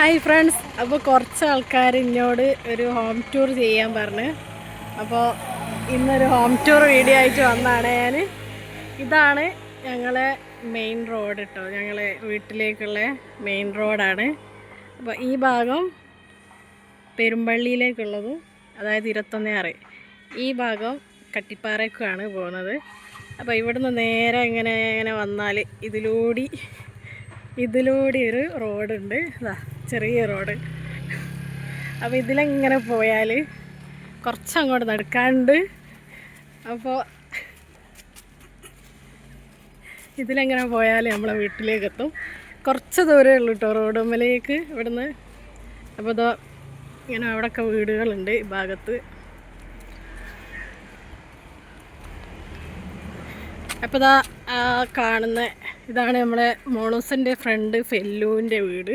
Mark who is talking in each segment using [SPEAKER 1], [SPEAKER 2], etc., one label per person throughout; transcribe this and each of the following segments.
[SPEAKER 1] Hi friends, അപ്പോൾ കുറച്ച് ആൾക്കാർ എന്നോട് ഒരു ഹോം ടൂർ ചെയ്യാൻ പറഞ്ഞു. അപ്പോൾ ഇന്നൊരു ഹോം ടൂർ വീഡിയോ ആയിട്ട് വന്നതാണ് ഞാൻ. ഇതാണ് ഞങ്ങളെ മെയിൻ റോഡ് കേട്ടോ, ഞങ്ങളെ വീട്ടിലേക്കുള്ള മെയിൻ റോഡാണ്. അപ്പോൾ ഈ ഭാഗം പെരുമ്പള്ളിയിലേക്കുള്ളതും, അതായത് 21 ഈ ഭാഗം കട്ടിപ്പാറയ്ക്കാണ് പോകുന്നത്. അപ്പോൾ ഇവിടുന്ന് നേരെ ഇങ്ങനെ വന്നാൽ ഇതിലൂടെ ഒരു റോഡുണ്ട്, ചെറിയ റോഡ്. അപ്പോൾ ഇതിലെങ്ങനെ പോയാൽ കുറച്ചങ്ങോട്ട് നടക്കാണ്ട്, അപ്പോൾ ഇതിലെങ്ങനെ പോയാൽ നമ്മളെ വീട്ടിലേക്ക് എത്തും. കുറച്ച് ദൂരമേ ഉള്ളൂ കേട്ടോ റോഡുമ്മലേക്ക് ഇവിടുന്ന്. അപ്പോൾ ഇതോ ഇങ്ങനെ അവിടെയൊക്കെ വീടുകളുണ്ട് ഈ ഭാഗത്ത്. അപ്പോൾ ഇതാ കാണുന്ന ഇതാണ് നമ്മളെ മോളൂസിൻ്റെ ഫ്രണ്ട് ഫെല്ലുവിൻ്റെ വീട്.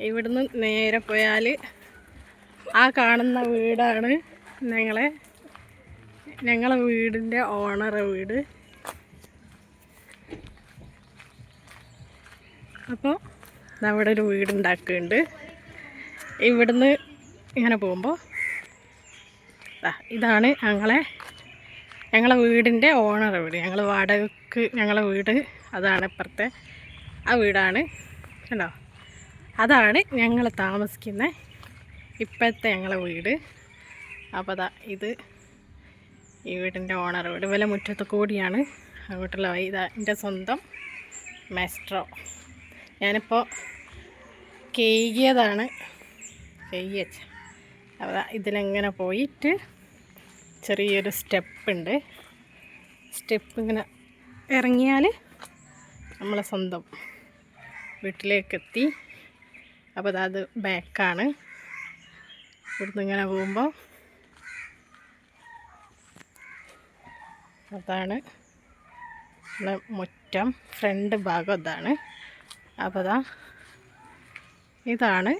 [SPEAKER 1] ഇവിടുന്ന് നേരെ പോയാൽ ആ കാണുന്ന വീടാണ് ഞങ്ങളെ വീടിൻ്റെ ഓണറെ വീട്. അപ്പോൾ അവിടെ ഒരു വീടുണ്ടാക്കുന്നുണ്ട്. ഇവിടുന്ന് ഇങ്ങനെ പോകുമ്പോൾ ഇതാണ് ഞങ്ങളെ വീടിൻ്റെ ഓണർ വീട്. ഞങ്ങൾ വാടകയ്ക്ക് ഞങ്ങളെ വീട് അതാണ്, ഇപ്പുറത്തെ ആ വീടാണ് കണ്ടോ. അതാണ് ഞങ്ങൾ താമസിക്കുന്ന ഇപ്പോഴത്തെ ഞങ്ങളെ വീട്. അപ്പോൾ ഇത് ഈ വീടിൻ്റെ ഓണർ വീട്. വില മുറ്റത്ത് കൂടിയാണ് അങ്ങോട്ടുള്ള വഴി. എൻ്റെ സ്വന്തം മെസ്ട്രോ. ഞാനിപ്പോൾ കേകിയതാണ്, വെച്ച. അപ്പോൾ ഇതിലെങ്ങനെ പോയിട്ട് ചെറിയൊരു സ്റ്റെപ്പ് ഇങ്ങനെ ഇറങ്ങിയാൽ നമ്മളെ സ്വന്തം വീട്ടിലേക്കെത്തി. അപ്പോൾ അത് ബാക്കാണ്. ഇവിടുന്ന് ഇങ്ങനെ പോകുമ്പോൾ അതാണ് നമ്മളെ മുറ്റം, ഫ്രണ്ട് ഭാഗം ഇതാണ്. അപ്പോൾ ഇതാണ്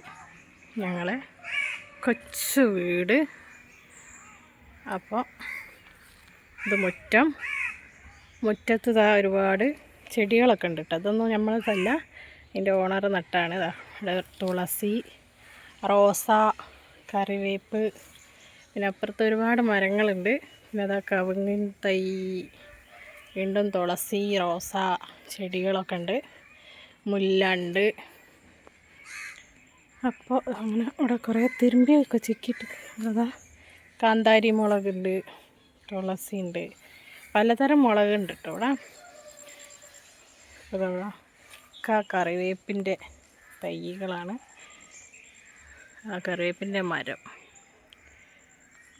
[SPEAKER 1] ഞങ്ങളെ കൊച്ചു വീട്. അപ്പോൾ ഇത് മുറ്റത്ത് ഒരുപാട് ചെടികളൊക്കെ ഉണ്ട് കേട്ടോ. അതൊന്നും നമ്മളതല്ല, എൻ്റെ ഓണർ നട്ടാണ്. ഇവിടെ തുളസി, റോസ, കറിവേപ്പ്, പിന്നെ അപ്പുറത്ത് ഒരുപാട് മരങ്ങളുണ്ട്. പിന്നെ കവുങ്ങിൻ തൈ, വീണ്ടും തുളസി, റോസ ചെടികളൊക്കെ ഉണ്ട്, മുല്ല ഉണ്ട്. അപ്പോൾ അങ്ങനെ ഇവിടെ കുറേ തിരുമ്പിയൊക്കെ ചിക്കിയിട്ട് കാന്താരി മുളകുണ്ട്, തുളസി ഉണ്ട്, പലതരം മുളകുണ്ട് കേട്ടോ ഇവിടെ. ഒക്കെ കറിവേപ്പിൻ്റെ തൈകളാണ്, ആ കറിവേപ്പിൻ്റെ മരം.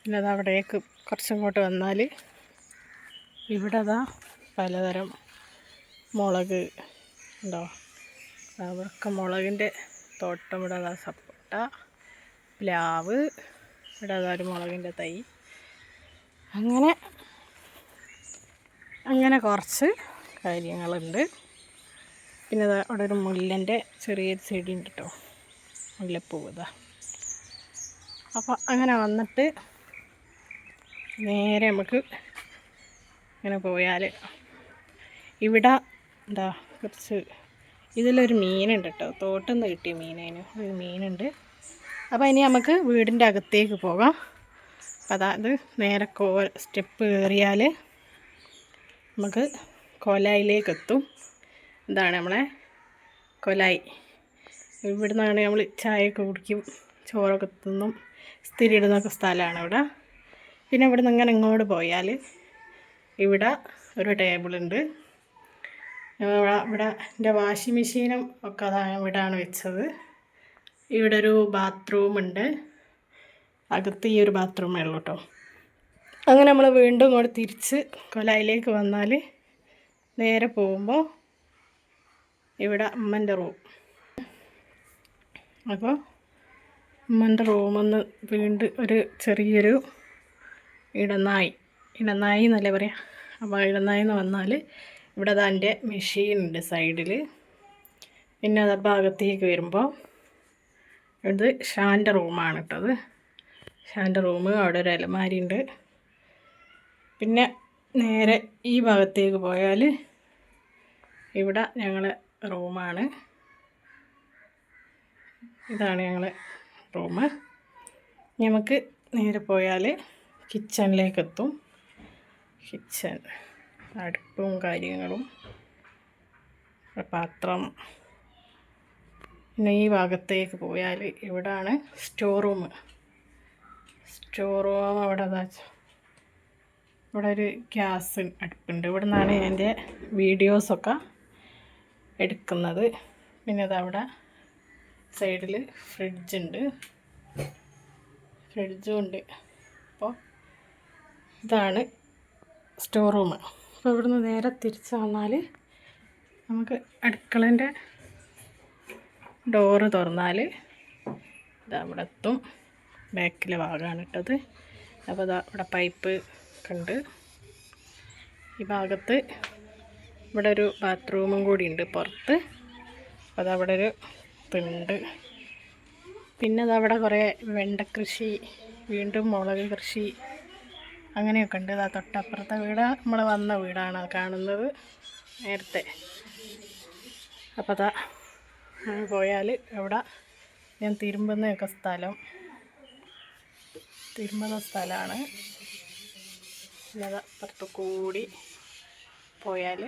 [SPEAKER 1] പിന്നെ അവിടേക്ക് കുറച്ചങ്ങോട്ട് വന്നാൽ ഇവിടെ പലതരം മുളക് ഉണ്ടോ. അവർക്ക് മുളകിൻ്റെ തോട്ടം. ഇവിടെ സപ്പോട്ട, പ്ലാവ്, ഇവിടെ ഒരു മുളകിൻ്റെ തൈ. അങ്ങനെ കുറച്ച് കാര്യങ്ങളുണ്ട്. പിന്നെ അവിടെ ഒരു മുല്ലൻ്റെ ചെറിയൊരു ചെടി ഉണ്ട് കേട്ടോ, മുല്ലപ്പൂവ്. അപ്പോൾ അങ്ങനെ വന്നിട്ട് നേരെ നമുക്ക് ഇങ്ങനെ പോയാൽ ഇവിടെ കുറച്ച് ഇതിലൊരു മീനുണ്ട് കേട്ടോ, തോട്ടിൽ നിന്ന് കിട്ടിയ മീനേനു ഒരു മീനുണ്ട്. അപ്പോൾ ഇനി നമുക്ക് വീടിൻ്റെ അകത്തേക്ക് പോകാം. അപ്പോൾ നേരെ സ്റ്റെപ്പ് കയറിയാൽ നമുക്ക് കൊലായിലേക്ക് എത്തും. ഇതാണ് നമ്മളെ കൊലായി. ഇവിടെ നിന്നാണ് നമ്മൾ ചായയൊക്കെ കുടിക്കും, ചോറൊക്കെ തിന്നും, സ്ഥിരം ഇടുന്നൊക്കെ സ്ഥലമാണ് ഇവിടെ. പിന്നെ ഇവിടെ നിന്ന് ഇങ്ങോട്ട് പോയാൽ ഇവിടെ ഒരു ടേബിളുണ്ട്. ഇവിടെ എൻ്റെ വാഷിംഗ് മെഷീനും ഒക്കെ ഇവിടെയാണ് വെച്ചത്. ഇവിടെ ഒരു ബാത്റൂമുണ്ട്, അകത്ത് ഈ ഒരു ബാത്റൂമേ ഉള്ളൂ കേട്ടോ. അങ്ങനെ നമ്മൾ വീണ്ടും ഇങ്ങോട്ട് തിരിച്ച് കൊലായിലേക്ക് വന്നാൽ നേരെ പോകുമ്പോൾ ഇവിടെ അമ്മൻ്റെ റൂം. അപ്പോൾ അമ്മൻ്റെ റൂമെന്ന് വീണ്ടും ഒരു ചെറിയൊരു ഇടനായി എന്നല്ലേ പറയാം. അപ്പോൾ ഇടനായി എന്ന് വന്നാൽ ഇവിടെ എൻ്റെ മെഷീനുണ്ട് സൈഡിൽ. പിന്നെ ഭാഗത്തേക്ക് വരുമ്പോൾ ഇത് ഷാൻ്റെ റൂമാണ് കേട്ടത്. ഷാൻ്റെ റൂം, അവിടെ ഒരു അലമാരി ഉണ്ട്. പിന്നെ നേരെ ഈ ഭാഗത്തേക്ക് പോയാൽ ഇവിടെ ഞങ്ങളെ റൂമാണ്. ഇതാണ് ഞങ്ങളെ റൂം. നമുക്ക് നേരെ പോയാൽ കിച്ചണിലേക്ക് എത്തും. കിച്ചൺ, അടുപ്പും കാര്യങ്ങളും, പാത്രം. പിന്നെ ഈ ഭാഗത്തേക്ക് പോയാൽ ഇവിടാണ് സ്റ്റോർ റൂം. അവിടെ ഇവിടെ ഒരു ഗ്യാസ് അടുപ്പുണ്ട്. ഇവിടെ നിന്നാണ് എൻ്റെ വീഡിയോസൊക്കെ എടുക്കുന്നത്. പിന്നെ അതവിടെ സൈഡിൽ ഫ്രിഡ്ജും ഉണ്ട്. അപ്പോൾ ഇതാണ് സ്റ്റോർ റൂം. അപ്പോൾ ഇവിടുന്ന് നേരെ തിരിച്ച് വന്നാൽ നമുക്ക് അടുക്കളൻ്റെ ഡോറ് തുറന്നാൽ ഇതവിടെ എത്തും. ബാക്കിലെ ഭാഗമാണ് ഇട്ടത്. അപ്പോൾ ഇവിടെ പൈപ്പ് കണ്ട് ഈ ഭാഗത്ത് ഇവിടെ ഒരു ബാത്റൂമും കൂടി ഉണ്ട് പുറത്ത്. അപ്പോൾ അതവിടെ ഒരു ഇതുണ്ട്. പിന്നെ അതവിടെ കുറേ വെണ്ട കൃഷി, വീണ്ടും മുളക് കൃഷി അങ്ങനെയൊക്കെ ഉണ്ട്. ഇതാ തൊട്ടപ്പുറത്തെ വീട് നമ്മൾ വന്ന വീടാണ് കാണുന്നത് നേരത്തെ. അപ്പോൾ അതാ പോയാൽ അവിടെ ഞാൻ തിരുമ്പുന്ന സ്ഥലമാണ്. പിന്നെ അപ്പുറത്ത് കൂടി പോയാൽ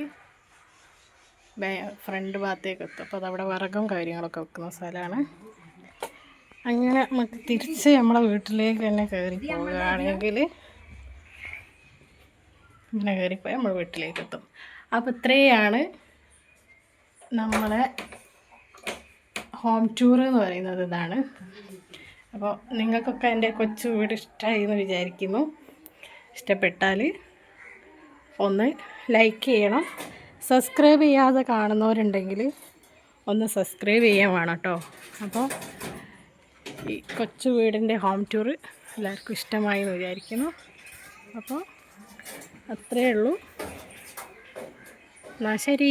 [SPEAKER 1] ഫ്രണ്ട് ഭാഗത്തേക്ക് എത്തും. അപ്പോൾ അതവിടെ വിറകും കാര്യങ്ങളൊക്കെ വെക്കുന്ന സ്ഥലമാണ്. അങ്ങനെ നമുക്ക് തിരിച്ച് നമ്മളെ വീട്ടിലേക്ക് തന്നെ കയറി പോവുകയാണെങ്കിൽ ഇങ്ങനെ കയറിപ്പോയി നമ്മൾ വീട്ടിലേക്ക് എത്തും. അപ്പോൾ ഇത്രയാണ് നമ്മളെ ഹോം ടൂർ എന്ന് പറയുന്നത്. ഇതാണ്. അപ്പോൾ നിങ്ങൾക്കൊക്കെ എൻ്റെ കൊച്ചു വീട് ഇഷ്ടമായി എന്ന് വിചാരിക്കുന്നു. ഇഷ്ടപ്പെട്ടാൽ ഒന്ന് ലൈക്ക് ചെയ്യണം. സബ്സ്ക്രൈബ് ചെയ്യാതെ കാണുന്നവരുണ്ടെങ്കിൽ ഒന്ന് സബ്സ്ക്രൈബ് ചെയ്യാൻ വേണം കേട്ടോ. അപ്പോൾ ഈ കൊച്ചു വീടിൻ്റെ ഹോം ടൂർ എല്ലാവർക്കും ഇഷ്ടമായി എന്ന് വിചാരിക്കുന്നു. അപ്പോൾ അത്രയേ ഉള്ളൂ. എന്നാൽ ശരി.